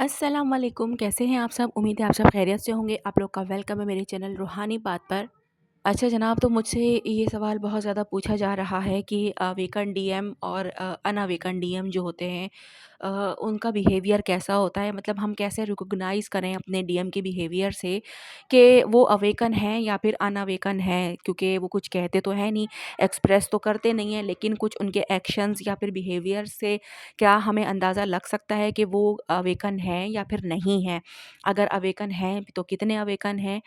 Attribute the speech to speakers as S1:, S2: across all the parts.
S1: अस्सलाम वालेकुम, कैसे हैं आप सब? उम्मीद है आप सब खैरियत से होंगे। आप लोग का वेलकम है मेरे चैनल रूहानी बात पर। अच्छा जनाब, तो मुझसे ये सवाल बहुत ज़्यादा पूछा जा रहा है कि अवेकन डीएम और अनअवेकन डीएम जो होते हैं, अ, उनका बिहेवियर कैसा होता है? मतलब हम कैसे रिकॉग्नाइज़ करें अपने डीएम के बिहेवियर से कि वो अवेकन हैं या फिर अनअवेकन हैं? क्योंकि वो कुछ कहते तो हैं नहीं, एक्सप्रेस तो करते नहीं हैं, लेकिन कुछ उनके एक्शंस या फिर बिहेवियर से क्या हमें अंदाज़ा लग सकता है कि वो अवेकन हैं या फिर नहीं हैं? अगर अवेकन हैं तो कितने अवेकन हैं?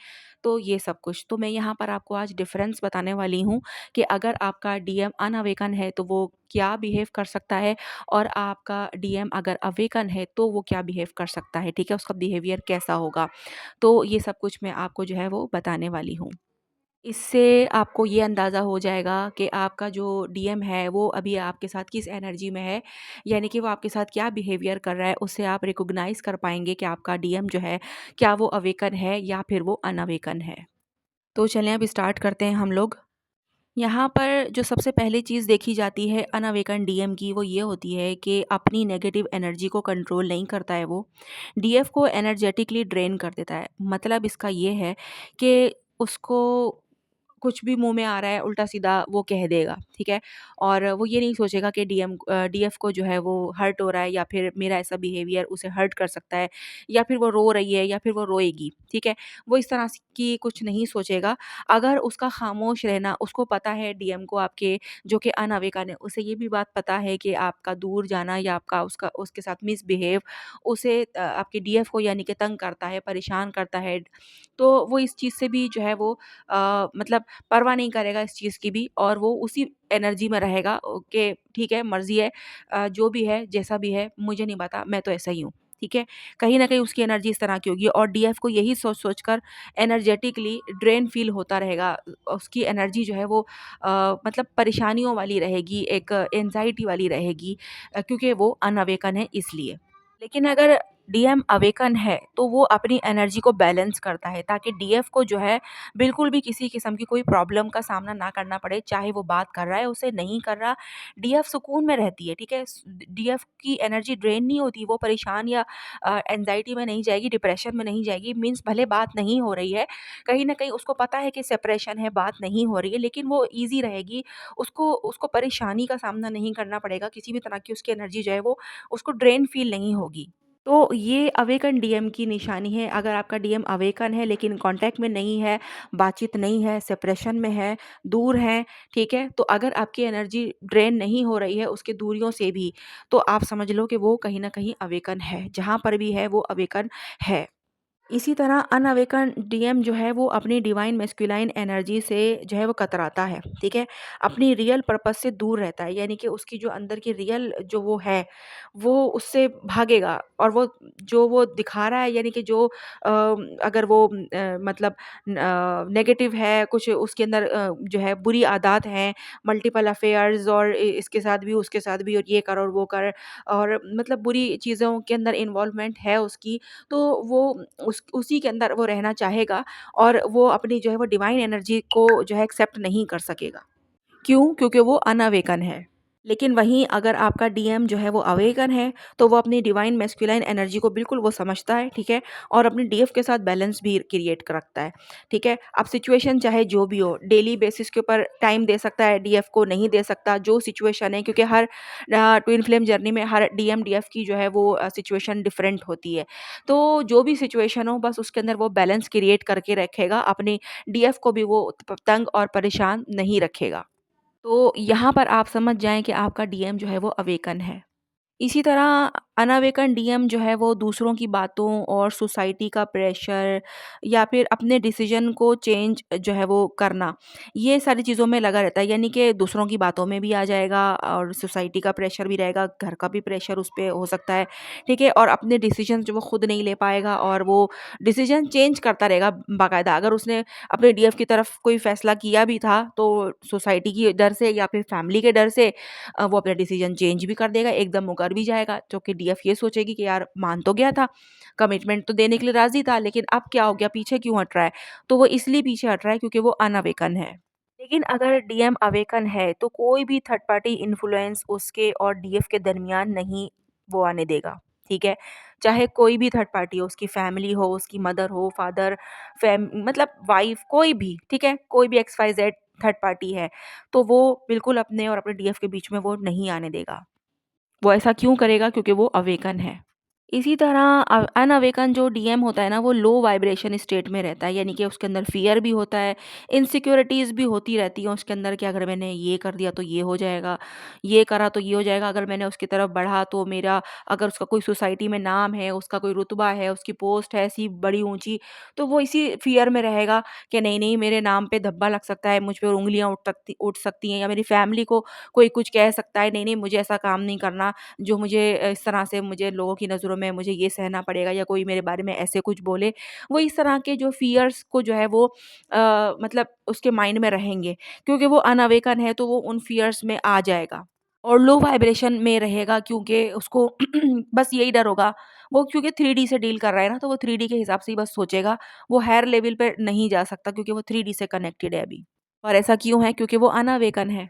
S1: तो ये सब कुछ। तो मैं यहाँ पर आपको आज डिफ़रेंस बताने वाली हूँ कि अगर आपका डीएम अनअवेकन है तो वो क्या बिहेव कर सकता है, और आपका डीएम अगर अवेकन है तो वो क्या बिहेव कर सकता है, ठीक है? उसका बिहेवियर कैसा होगा? तो ये सब कुछ मैं आपको जो है वो बताने वाली हूँ। इससे आपको ये अंदाज़ा हो जाएगा कि आपका जो डीएम है वो अभी आपके साथ किस एनर्जी में है, यानी कि वो आपके साथ क्या बिहेवियर कर रहा है। उससे आप रिकॉग्नाइज़ कर पाएँगे कि आपका डीएम जो है, क्या वो अवेकन है या फिर वो अनअवेकन है। तो चलें अब स्टार्ट करते हैं हम लोग। यहाँ पर जो सबसे पहली चीज़ देखी जाती है अनअवेकन डीएम की, वो ये होती है कि अपनी नेगेटिव एनर्जी को कंट्रोल नहीं करता है वो। डीएफ को एनर्जेटिकली ड्रेन कर देता है। मतलब इसका ये है कि उसको कुछ भी मुँह में आ रहा है उल्टा-सीधा वो कह देगा, ठीक है? और वो ये नहीं सोचेगा कि डीएफ को जो है वो हर्ट हो रहा है, या फिर मेरा ऐसा बिहेवियर उसे हर्ट कर सकता है, या फिर वो रो रही है या फिर वो रोएगी, ठीक है? वो इस तरह स की कुछ नहीं सोचेगा। अगर उसका खामोश रहना, उसको पता है डीएम को, आपके जो कि अनअवेकन है, उसे ये भी बात पता है कि आपका दूर जाना या आपका उसका उसके साथ मिसबिहेव उसे आपके डीएफ को यानी कि तंग करता है, परेशान करता है। तो वो इस चीज़ से भी जो है वो मतलब परवाह नहीं करेगा इस चीज़ की भी, और वो उसी एनर्जी में रहेगा कि ठीक है, मर्ज़ी है, जो भी है, जैसा भी है, मुझे नहीं पता, मैं तो ऐसा ही हूँ, ठीक है? कहीं न कहीं उसकी एनर्जी इस तरह की होगी, और डीएफ को यही सोच-सोच कर एनर्जेटिकली ड्रेन फ़ील होता रहेगा। उसकी एनर्जी जो है वो मतलब परेशानियों वाली रहेगी, एक एंग्ज़ायटी वाली रहेगी, क्योंकि वो अनअवेकन है इसलिए। लेकिन अगर डीएम अवेकन है तो वो अपनी एनर्जी को बैलेंस करता है, ताकि डीएफ को जो है बिल्कुल भी किसी किस्म की कोई प्रॉब्लम का सामना ना करना पड़े, चाहे वो बात कर रहा है उसे नहीं कर रहा, डीएफ सुकून में रहती है, ठीक है? डीएफ की एनर्जी ड्रेन नहीं होती, वो परेशान या एंजाइटी में नहीं जाएगी, डिप्रेशन में नहीं जाएगी। मीन्स भले बात नहीं हो रही है, कहीं ना कहीं उसको पता है कि सेपरेशन है, बात नहीं हो रही है, लेकिन वो ईजी रहेगी। उसको उसको परेशानी का सामना नहीं करना पड़ेगा, किसी भी तरह की उसकी एनर्जी जो है वो उसको ड्रेन फील नहीं होगी। तो ये अवेकन डीएम की निशानी है। अगर आपका डीएम अवेकन है लेकिन कांटेक्ट में नहीं है, बातचीत नहीं है, सेपरेशन में है, दूर है, ठीक है? तो अगर आपकी एनर्जी ड्रेन नहीं हो रही है उसकी दूरियों से भी, तो आप समझ लो कि वो कहीं न कहीं अवेकन है। जहाँ पर भी है वो अवेकन है। इसी तरह अनअवेकन डीएम जो है वो अपनी डिवाइन मैस्कुलाइन एनर्जी से जो है वो कतराता है, ठीक है? अपनी रियल पर्पस से दूर रहता है, यानी कि उसकी जो अंदर की रियल जो वो है, वो उससे भागेगा, और वो जो वो दिखा रहा है, यानी कि जो अगर वो मतलब नेगेटिव है, कुछ उसके अंदर जो है बुरी आदत हैं, मल्टीपल अफेयर्स, और इसके साथ भी, उसके साथ भी, और ये कर और वो कर, और मतलब बुरी चीज़ों के अंदर इन्वॉल्वमेंट है उसकी, तो वो उसी के अंदर वो रहना चाहेगा, और वो अपनी जो है वो डिवाइन एनर्जी को जो है एक्सेप्ट नहीं कर सकेगा। क्यों? क्योंकि वो अनअवेकन है। लेकिन वहीं अगर आपका डीएम जो है वो अवेकन है, तो वो अपनी डिवाइन मैस्कुलाइन एनर्जी को बिल्कुल वो समझता है, ठीक है? और अपने डीएफ के साथ बैलेंस भी क्रिएट कर रखता है, ठीक है? अब सिचुएशन चाहे जो भी हो, डेली बेसिस के ऊपर टाइम दे सकता है डीएफ को, नहीं दे सकता, जो सिचुएशन है, क्योंकि हर ट्विन फ्लेम जर्नी में हर डीएम, डीएफ की जो है वो सिचुएशन डिफरेंट होती है। तो जो भी सिचुएशन हो, बस उसके अंदर वो बैलेंस क्रिएट करके रखेगा, अपने डीएफ को भी वो तंग और परेशान नहीं रखेगा। तो यहाँ पर आप समझ जाएँ कि आपका डीएम जो है वो अवेकन है। इसी तरह अनअवेकन डीएम जो है वो दूसरों की बातों और सोसाइटी का प्रेशर, या फिर अपने डिसीजन को चेंज जो है वो करना, ये सारी चीज़ों में लगा रहता है। यानी कि दूसरों की बातों में भी आ जाएगा, और सोसाइटी का प्रेशर भी रहेगा, घर का भी प्रेशर उस पे हो सकता है, ठीक है? और अपने डिसीजन जो वो खुद नहीं ले पाएगा, और वो डिसीजन चेंज करता रहेगा बाकायदा। अगर उसने अपने डीएफ की तरफ कोई फैसला किया भी था, तो सोसाइटी की डर से या फिर फैमिली के डर से वो अपना डिसीजन चेंज भी कर देगा, एकदम मुकर भी जाएगा, जो कि डीएफ ये सोचेगी कि यार मान तो गया था, कमिटमेंट तो देने के लिए राज़ी था, लेकिन अब क्या हो गया, पीछे क्यों हट रहा है? तो वो इसलिए पीछे हट रहा है क्योंकि वो अनअवेकन है। लेकिन अगर डीएम अवेकन है तो कोई भी थर्ड पार्टी इन्फ्लुएंस उसके और डीएफ के दरमियान नहीं वो आने देगा। ठीक है? चाहे कोई भी थर्ड पार्टी हो, उसकी फैमिली हो, उसकी मदर हो, फादर, मतलब वाइफ़, कोई भी, ठीक है? कोई भी एक्स-वाई-ज़ेड थर्ड पार्टी है, तो वो बिल्कुल अपने और अपने डीएफ के बीच में वो नहीं आने देगा। वो ऐसा क्यों करेगा? क्योंकि वो अवेकन है। इसी तरह अनअवेकन जो डीएम होता है ना, वो लो वाइब्रेशन स्टेट में रहता है, यानी कि उसके अंदर फ़ियर भी होता है, इनसिक्योरिटीज़ भी होती रहती हैं उसके अंदर कि अगर मैंने ये कर दिया तो ये हो जाएगा, ये करा तो ये हो जाएगा, अगर मैंने उसकी तरफ बढ़ा तो मेरा, अगर उसका कोई सोसाइटी में नाम है, उसका कोई रुतबा है, उसकी पोस्ट है ऐसी बड़ी ऊँची, तो वो इसी फ़ियर में रहेगा कि नहीं-नहीं, मेरे नाम पे धब्बा लग सकता है, मुझ पे उँगलियाँ उठ सकती हैं, या मेरी फैमिली को कोई कुछ कह सकता है, नहीं-नहीं, मुझे ऐसा काम नहीं करना जो मुझे इस तरह से मुझे लोगों की नज़रों में मुझे ये सहना पड़ेगा, या कोई मेरे बारे में ऐसे कुछ बोले। वो इस तरह के जो फ़ियर्स को जो है वो मतलब उसके माइंड में रहेंगे, क्योंकि वो अनअवेकन है तो वो उन फ़ियर्स में आ जाएगा और लो वाइब्रेशन में रहेगा, क्योंकि उसको बस यही डर होगा। वो क्योंकि 3D से डील कर रहा है ना, तो वो 3D के हिसाब से ही बस सोचेगा। वो हायर लेवल पे नहीं जा सकता, क्योंकि वो 3D से कनेक्टेड है अभी। और ऐसा क्यों है? क्योंकि वो अनअवेकन है।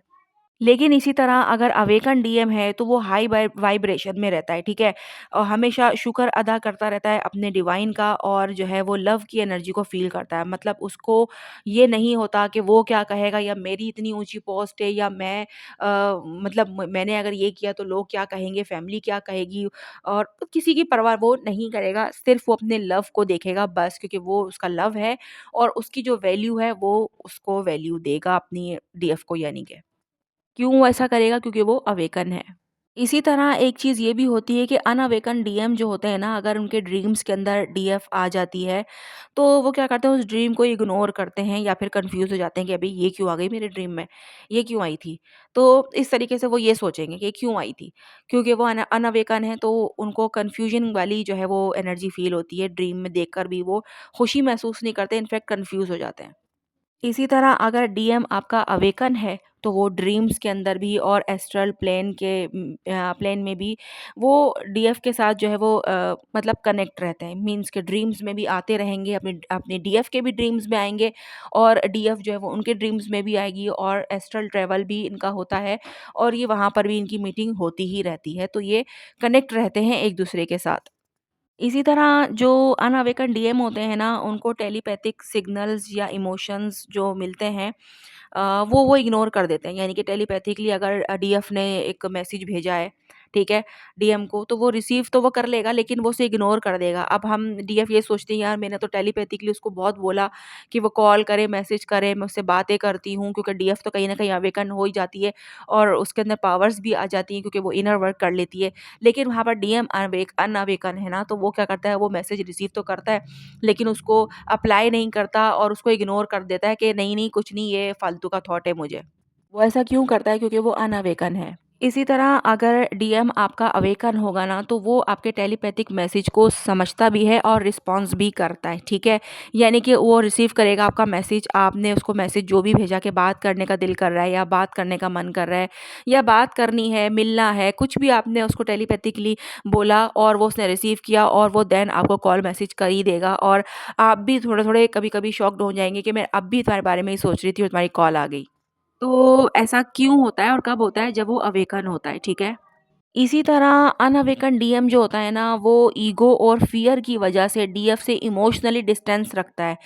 S1: लेकिन इसी तरह अगर अवेकन डीएम है तो वो हाई वाइब्रेशन में रहता है, ठीक है? और हमेशा शुक्र अदा करता रहता है अपने डिवाइन का, और जो है वो लव की एनर्जी को फ़ील करता है। मतलब उसको ये नहीं होता कि वो क्या कहेगा, या मेरी इतनी ऊँची पोस्ट है, या मैं मतलब मैंने अगर ये किया तो लोग क्या कहेंगे, फैमिली क्या कहेगी, और किसी की परवाह वो नहीं करेगा। सिर्फ़ वो अपने लव को देखेगा बस, क्योंकि वो उसका लव है और उसकी जो वैल्यू है वो उसको वैल्यू देगा अपनी डीएफ को, यानी कि। क्यों वो ऐसा करेगा? क्योंकि वो अवेकन है। इसी तरह एक चीज़ ये भी होती है कि अनअवेकन डीएम जो होते हैं ना, अगर उनके ड्रीम्स के अंदर डीएफ आ जाती है, तो वो क्या करते हैं, उस ड्रीम को इग्नोर करते हैं या फिर कन्फ्यूज़ हो जाते हैं कि अभी ये क्यों आ गई मेरे ड्रीम में? ये क्यों आई थी? तो इस तरीके से वो ये सोचेंगे कि ये क्यों आई थी? क्योंकि वो अनअवेकन है, तो उनको कन्फ्यूज़न वाली जो है वो एनर्जी फ़ील होती है। ड्रीम में देखकर भी वो खुशी महसूस नहीं करते, इनफैक्ट कन्फ्यूज़ हो जाते हैं। इसी तरह अगर डीएम आपका अवेकन है, तो वो ड्रीम्स के अंदर भी और एस्ट्रल प्लेन में भी वो डीएफ के साथ जो है वो मतलब कनेक्ट रहते हैं। मीन्स के ड्रीम्स में भी आते रहेंगे, अपने अपने डीएफ के भी ड्रीम्स में आएँगे, और डीएफ जो है वो उनके ड्रीम्स में भी आएगी, और एस्ट्रल ट्रैवल भी इनका होता है, और ये वहाँ पर भी इनकी मीटिंग होती ही रहती है। तो ये कनेक्ट रहते हैं एक-दूसरे के साथ। इसी तरह जो अनअवेकन डीएम होते हैं ना, उनको टेलीपैथिक सिग्नल्स या इमोशंस जो मिलते हैं, वो इग्नोर कर देते हैं। यानी कि टेलीपैथिकली अगर डीएफ ने एक मैसेज भेजा है, ठीक है, डीएम को, तो वो रिसीव तो वो कर लेगा, लेकिन वो उसे इग्नोर कर देगा। अब हम डीएफ ये सोचते हैं, यार मैंने तो टेलीपैथिकली उसको बहुत बोला कि वो कॉल करे, मैसेज करे, मैं उससे बातें करती हूँ, क्योंकि डीएफ तो कहीं न कहीं अवेकन हो ही जाती है, और उसके अंदर पावर्स भी आ जाती हैं, क्योंकि वो इनर वर्क कर लेती है। लेकिन वहाँ पर डीएम अनअवेकन है ना, तो वो क्या करता है, वो मैसेज रिसीव तो करता है, लेकिन उसको अप्लाई नहीं करता, और उसको इग्नोर कर देता है कि नहीं, नहीं, कुछ नहीं, ये फालतू का थॉट है मुझे। वो ऐसा क्यों करता है? क्योंकि वो अनअवेकन है। इसी तरह अगर डीएम आपका अवेकन होगा ना, तो वो आपके टेलीपैथिक मैसेज को समझता भी है और रिस्पॉन्स भी करता है, ठीक है? यानी कि वो रिसीव करेगा आपका मैसेज, आपने उसको मैसेज जो भी भेजा कि बात करने का दिल कर रहा है, या बात करने का मन कर रहा है, या बात करनी है, मिलना है, कुछ भी आपने उसको टेलीपैथिकली बोला और वो उसने रिसीव किया, और वो देन आपको कॉल मैसेज कर ही देगा, और आप भी थोड़े-थोड़े कभी-कभी शॉक्ड हो जाएँगे कि मैं अब भी तुम्हारे बारे में ही सोच रही थी और तुम्हारी कॉल आ गई। तो ऐसा क्यों होता है और कब होता है? जब वो अवेकन होता है, ठीक है? इसी तरह अनअवेकन डीएम जो होता है ना, वो ईगो और फ़ियर की वजह से डीएफ से इमोशनली डिस्टेंस रखता है।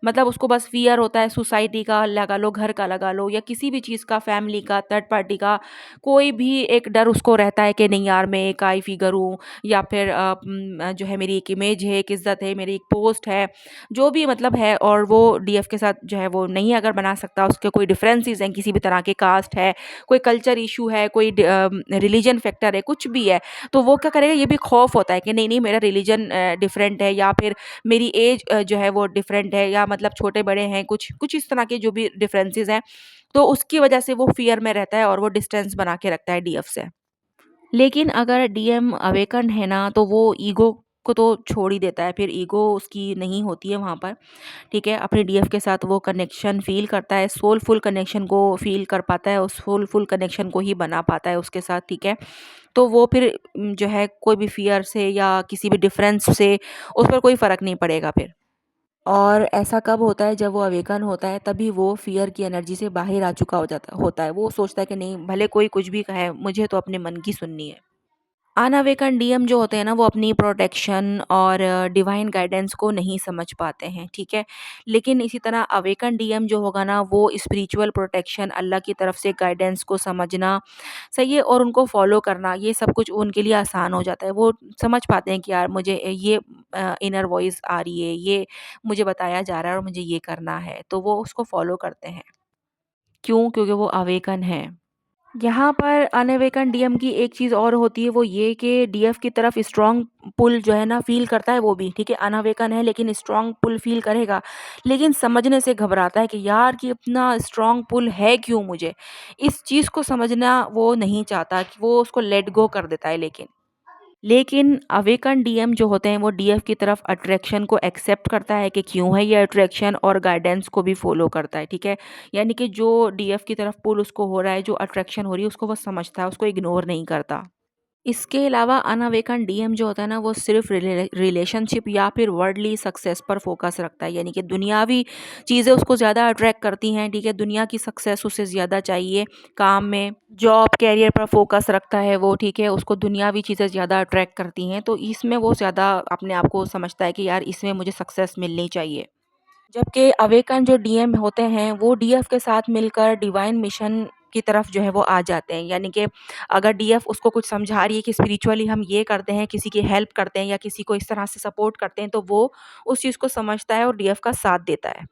S1: मतलब उसको बस फ़ियर होता है, सोसाइटी का लगा लो, घर का लगा लो, या किसी भी चीज़ का, फैमिली का, थर्ड पार्टी का, कोई भी एक डर उसको रहता है कि नहीं यार, मैं एक आई फ़िगर हूँ, या फिर जो है मेरी एक इमेज है, एक इज़्ज़त है, मेरी एक पोस्ट है, जो भी मतलब है, और वो डीएफ के साथ जो है वो नहीं अगर बना सकता, उसके कोई डिफरेंसेस हैं, किसी भी तरह के, कास्ट है, कोई कल्चर इश्यू है, कोई रिलीजन फैक्टर है, कुछ भी है, तो वो क्या करेगा, ये भी खौफ होता है कि नहीं, नहीं, मेरा रिलीजन डिफरेंट है, या फिर मेरी एज जो है वो डिफरेंट है, या मतलब छोटे-बड़े हैं, कुछ कुछ इस तरह के जो भी डिफरेंसेस हैं, तो उसकी वजह से वो फ़ियर में रहता है और वो डिस्टेंस बना के रखता है डीएफ से। लेकिन अगर डीएम अवेकन है ना, तो वो ईगो को तो छोड़ ही देता है, फिर ईगो उसकी नहीं होती है वहाँ पर, ठीक है? अपने डीएफ के साथ वो कनेक्शन फ़ील करता है, सोलफुल कनेक्शन को फ़ील कर पाता है, उस सोलफुल कनेक्शन को ही बना पाता है उसके साथ, ठीक है? तो वो फिर जो है कोई भी फ़ियर से या किसी भी डिफ़रेंस से उस पर कोई फ़र्क नहीं पड़ेगा फिर। और ऐसा कब होता है? जब वो अवेकन होता है, तभी वो फ़ियर की एनर्जी से बाहर आ चुका हो जाता होता है। वो सोचता है कि नहीं, भले कोई कुछ भी कहे, मुझे तो अपने मन की सुननी है। अनअवेकन डीएम जो होते हैं ना वो अपनी प्रोटेक्शन और डिवाइन गाइडेंस को नहीं समझ पाते हैं, ठीक है। लेकिन इसी तरह अवेकन डीएम जो होगा ना वो स्पिरिचुअल प्रोटेक्शन, अल्लाह की तरफ से गाइडेंस को समझना सही है और उनको फॉलो करना, ये सब कुछ उनके लिए आसान हो जाता है। वो समझ पाते हैं कि यार मुझे ये इनर वॉइस आ रही है, ये मुझे बताया जा रहा है और मुझे ये करना है, तो वो उसको फॉलो करते हैं। क्यों? क्योंकि वो अवेकन है। यहाँ पर अनअवेकन डीएम की एक चीज़ और होती है, वो ये कि डीएफ की तरफ स्ट्रॉन्ग पुल जो है ना फ़ील करता है वो भी, ठीक है? अनअवेकन है लेकिन स्ट्रॉन्ग पुल फ़ील करेगा, लेकिन समझने से घबराता है कि यार कि इतना स्ट्रॉन्ग पुल है क्यों मुझे? इस चीज़ को समझना वो नहीं चाहता, कि वो उसको लेट गो कर देता है लेकिन। लेकिन अवेकन डीएम जो होते हैं वो डीएफ की तरफ अट्रैक्शन को एक्सेप्ट करता है कि क्यों है ये अट्रैक्शन, और गाइडेंस को भी फॉलो करता है, ठीक है। यानी कि जो डीएफ की तरफ पुल उसको हो रहा है, जो अट्रैक्शन हो रही है उसको वो समझता है, उसको इग्नोर नहीं करता। इसके अलावा अनअवेकन डीएम जो होता है ना वो सिर्फ रिलेशनशिप या फिर वर्ल्डली सक्सेस पर फोकस रखता है, यानी कि दुनियावी चीज़ें उसको ज़्यादा अट्रैक्ट करती हैं, ठीक है। दुनिया की सक्सेस उसे ज़्यादा चाहिए, काम में जॉब कैरियर पर फोकस रखता है वो, ठीक है। उसको दुनियावी चीज़ें ज़्यादा अट्रैक्ट करती हैं, तो इसमें वो ज़्यादा अपने आप को समझता है कि यार इसमें मुझे सक्सेस मिलनी चाहिए। जबकि अवेकन जो डीएम होते हैं वो डीएफ के साथ मिलकर डिवाइन मिशन की तरफ जो है वो आ जाते हैं, यानी कि अगर डीएफ उसको कुछ समझा रही है कि स्पिरिचुअली हम ये करते हैं, किसी की हेल्प करते हैं या किसी को इस तरह से सपोर्ट करते हैं, तो वो उस चीज़ को समझता है और डीएफ का साथ देता है।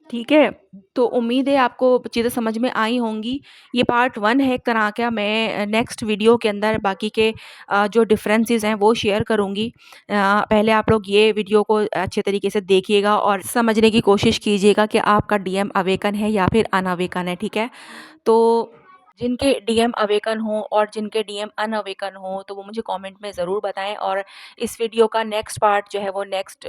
S1: ठीक है? तो उम्मीद है आपको चीज़ें समझ में आई होंगी। ये पार्ट 1 है एक तरह का। मैं नेक्स्ट वीडियो के अंदर बाकी के जो डिफरेंसेस हैं वो शेयर करूँगी। पहले आप लोग ये वीडियो को अच्छे तरीके से देखिएगा और समझने की कोशिश कीजिएगा कि आपका डीएम अवेकन है या फिर अनअवेकन है, ठीक है? तो जिनके डीएम अवेकन हों और जिनके डीएम अनअवेकन हों, तो वो मुझे कमेंट में ज़रूर बताएँ, और इस वीडियो का नेक्स्ट पार्ट जो है वो नेक्स्ट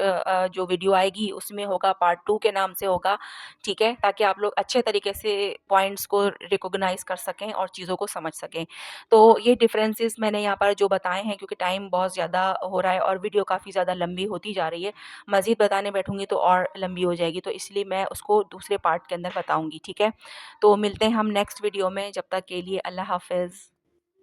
S1: जो वीडियो आएगी उसमें होगा, पार्ट 2 के नाम से होगा, ठीक है? ताकि आप लोग अच्छे तरीके से पॉइंट्स को रिकॉग्नाइज़ कर सकें और चीज़ों को समझ सकें। तो ये डिफरेंसेस मैंने यहाँ पर जो बताए हैं, क्योंकि टाइम बहुत ज़्यादा हो रहा है और वीडियो काफ़ी ज़्यादा लंबी होती जा रही है। मज़ीद बताने बैठूँगी तो और लंबी हो जाएगी, तो इसलिए मैं उसको दूसरे पार्ट के अंदर बताऊँगी, ठीक है? तो मिलते हैं हम नेक्स्ट वीडियो में, जब तक के लिए अल्लाह हाफ़िज़।